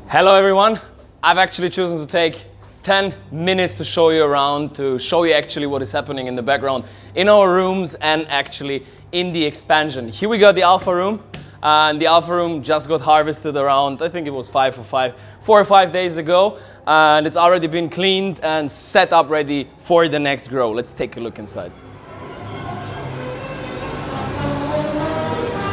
Hello everyone, I've actually chosen to take 10 minutes to show you around, to show you actually what is happening in the background in our rooms and actually in the expansion. Here we got the alpha room, and the alpha room just got harvested around, I think it was 4 or 5 days ago, and it's already been cleaned and set up ready for the next grow. Let's take a look inside.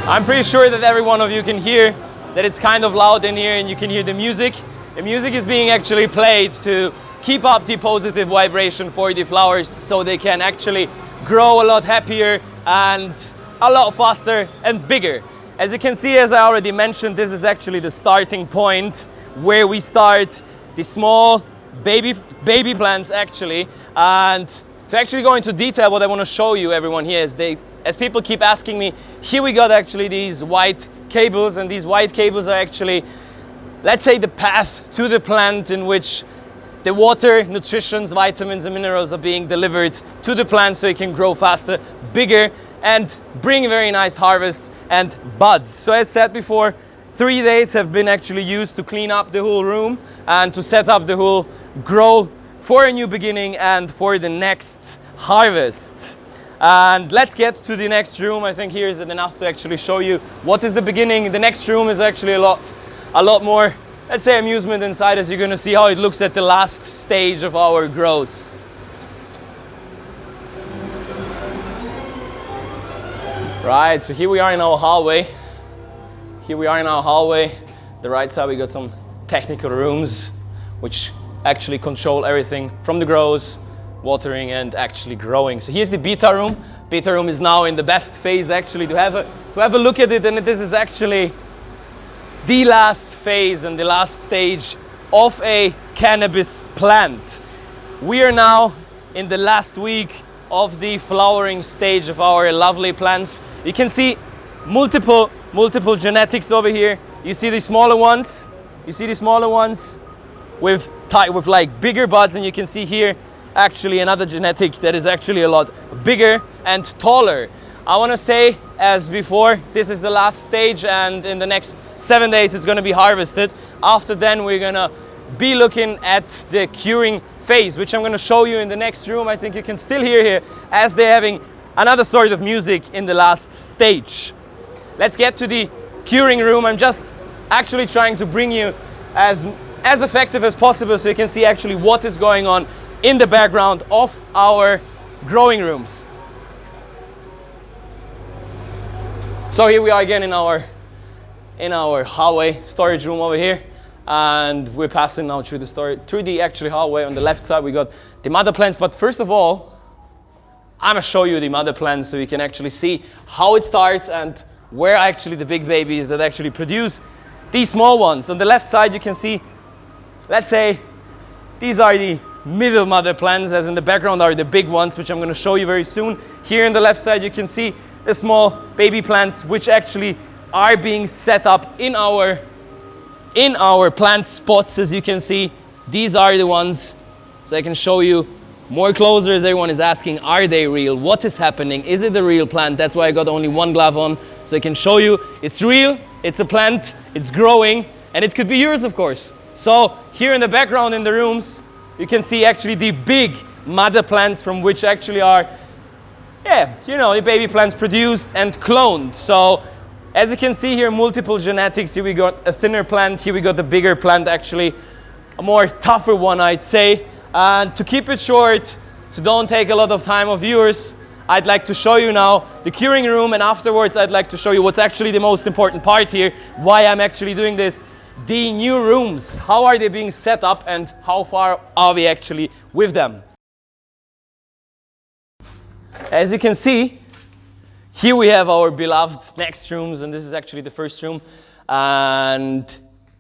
I'm pretty sure that every one of you can hear that it's kind of loud in here, and you can hear the music. The music is being actually played to keep up the positive vibration for the flowers so they can actually grow a lot happier and a lot faster and bigger. As you can see, as I already mentioned, this is actually the starting point where we start the small baby plants actually. And to actually go into detail, what I want to show you everyone here is as people keep asking me, here we got actually these white cables, and these white cables are actually, let's say, the path to the plant in which the water, nutrition, vitamins and minerals are being delivered to the plant so it can grow faster, bigger and bring very nice harvests and buds. So as said before, 3 days have been actually used to clean up the whole room and to set up the whole grow for a new beginning and for the next harvest. And let's get to the next room. I think here is enough to actually show you what is the beginning. The next room is actually a lot more, let's say, amusement inside, as you're going to see how it looks at the last stage of our growth. Right, so here we are in our hallway. The right side we got some technical rooms which actually control everything from the grows, watering and actually growing. So here's the beta room. Beta room is now in the best phase actually to have a look at it, and this is actually the last phase and the last stage of a cannabis plant. We are now in the last week of the flowering stage of our lovely plants. You can see multiple genetics over here. You see the smaller ones. With like bigger buds, and you can see here actually another genetic that is actually a lot bigger and taller. I want to say, as before, this is the last stage, and in the next 7 days it's going to be harvested. After then we're going to be looking at the curing phase, which I'm going to show you in the next room. I think you can still hear here as they're having another sort of music in the last stage. Let's get to the curing room. I'm just actually trying to bring you as effective as possible so you can see actually what is going on in the background of our growing rooms. So here we are again in our hallway storage room over here, and we're passing now through the actually hallway. On the left side we got the mother plants, but first of all I'm gonna show you the mother plants so you can actually see how it starts and where actually the big babies that actually produce these small ones. On the left side you can see, let's say, these are the middle mother plants, as in the background are the big ones, which I'm going to show you very soon. Here on the left side you can see the small baby plants which actually are being set up in our plant spots. As you can see, these are the ones, so I can show you more closer, as everyone is asking, are they real? What is happening? Is it a real plant? That's why I got only one glove on, so I can show you it's real, it's a plant, it's growing, and it could be yours, of course. So here in the background in the rooms you can see actually the big mother plants from which actually are, the baby plants produced and cloned. So as you can see here, multiple genetics. Here we got a thinner plant, here we got the bigger plant, actually a more tougher one, I'd say. And to keep it short, so don't take a lot of time of yours, I'd like to show you now the curing room, and afterwards I'd like to show you what's actually the most important part here, why I'm actually doing this. The new rooms, how are they being set up and how far are we actually with them? As you can see, here we have our beloved next rooms, and this is actually the first room, and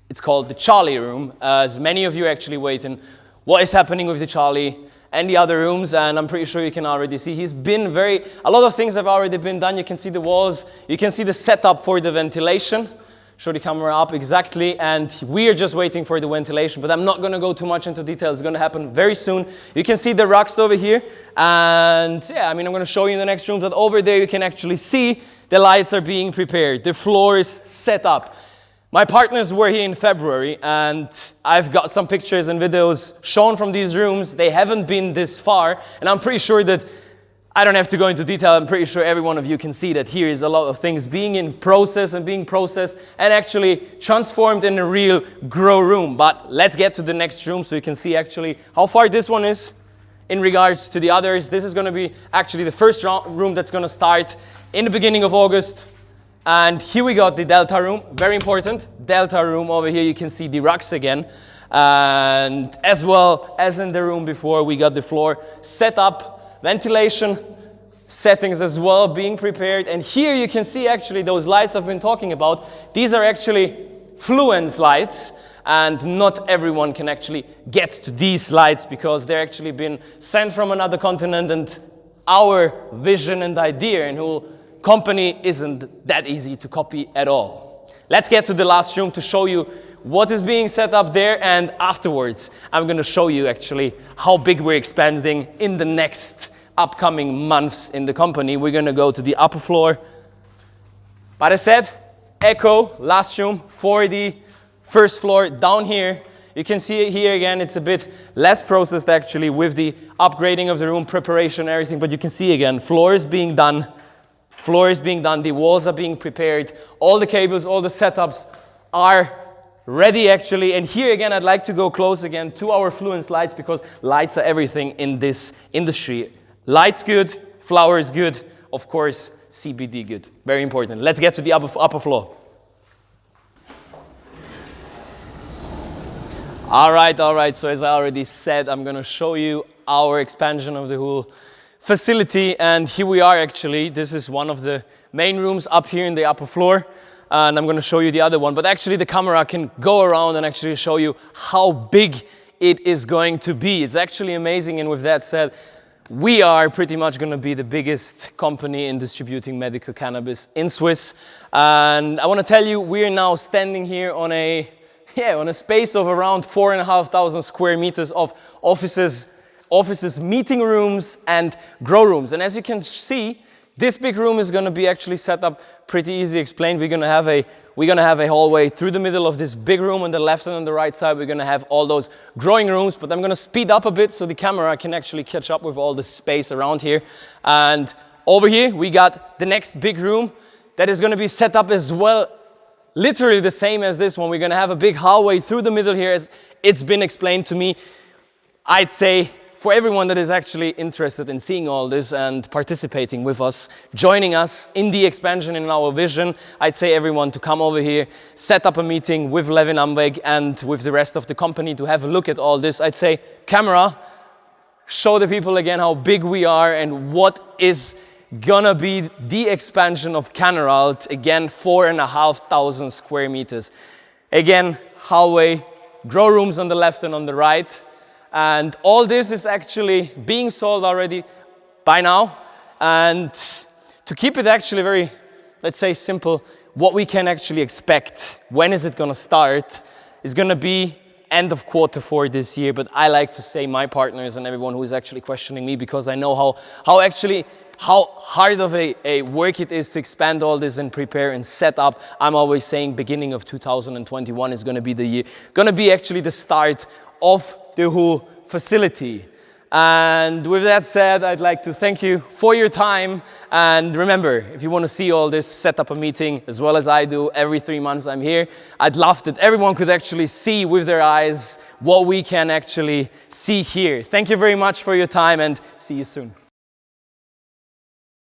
it's called the Charlie room. As many of you are actually waiting, what is happening with the Charlie and the other rooms, and I'm pretty sure you can already see a lot of things have already been done. You can see the walls, you can see the setup for the ventilation. Show the camera up exactly, and we are just waiting for the ventilation, but I'm not going to go too much into detail. It's going to happen very soon. You can see the rocks over here, and I'm going to show you in the next room, but over there you can actually see the lights are being prepared. The floor is set up. My partners were here in February, and I've got some pictures and videos shown from these rooms. They haven't been this far, and I'm pretty sure that I don't have to go into detail. I'm pretty sure every one of you can see that here is a lot of things being in process and being processed and actually transformed in a real grow room. But let's get to the next room so you can see actually how far this one is in regards to the others. This is going to be actually the first room that's going to start in the beginning of August. And here we got the Delta room, very important. Delta room over here, you can see the rugs again. And as well as in the room before, we got the floor set up, ventilation settings as well being prepared. And here you can see actually those lights I've been talking about. These are actually fluence lights. And not everyone can actually get to these lights because they're actually been sent from another continent, and our vision and idea and whole company isn't that easy to copy at all. Let's get to the last room to show you what is being set up there, and afterwards I'm going to show you actually how big we're expanding in the next upcoming months in the company. We're going to go to the upper floor. But I said, echo, last room for the first floor. Down here, you can see it here again, it's a bit less processed actually with the upgrading of the room, preparation, everything, but you can see again, floor is being done, the walls are being prepared, all the cables, all the setups are ready actually. And here again, I'd like to go close again to our fluence lights, because lights are everything in this industry. Lights good, flowers good, of course, CBD good, very important. Let's get to the upper floor. All right, so as I already said, I'm going to show you our expansion of the whole facility, and here we are actually. This is one of the main rooms up here in the upper floor, and I'm going to show you the other one, but actually the camera can go around and actually show you how big it is going to be. It's actually amazing, and with that said, we are pretty much going to be the biggest company in distributing medical cannabis in Swiss, and I want to tell you, we're now standing here on a space of around 4,500 square meters of offices, meeting rooms, and grow rooms. And as you can see, this big room is going to be actually set up pretty easy explained. We're going to have a hallway through the middle of this big room. On the left and on the right side, we're going to have all those growing rooms. But I'm going to speed up a bit so the camera can actually catch up with all the space around here. And over here, we got the next big room that is going to be set up as well. Literally the same as this one. We're going to have a big hallway through the middle here, as it's been explained to me. I'd say for everyone that is actually interested in seeing all this and participating with us, joining us in the expansion in our vision, I'd say everyone to come over here, set up a meeting with Levin Amweg and with the rest of the company to have a look at all this. I'd say, camera, show the people again how big we are and what is gonna be the expansion of Cannerald. Again, 4,500 square meters. Again, hallway, grow rooms on the left and on the right. And all this is actually being sold already by now. And to keep it actually very, let's say, simple, what we can actually expect, when is it gonna start, is gonna be end of Q4 this year. But I like to say my partners and everyone who is actually questioning me, because I know how hard of a work it is to expand all this and prepare and set up. I'm always saying beginning of 2021 is going to be the year, going to be actually the start of the whole facility. And with that said, I'd like to thank you for your time. And remember, if you want to see all this, set up a meeting as well as I do. Every 3 months I'm here. I'd love that everyone could actually see with their eyes what we can actually see here. Thank you very much for your time, and see you soon.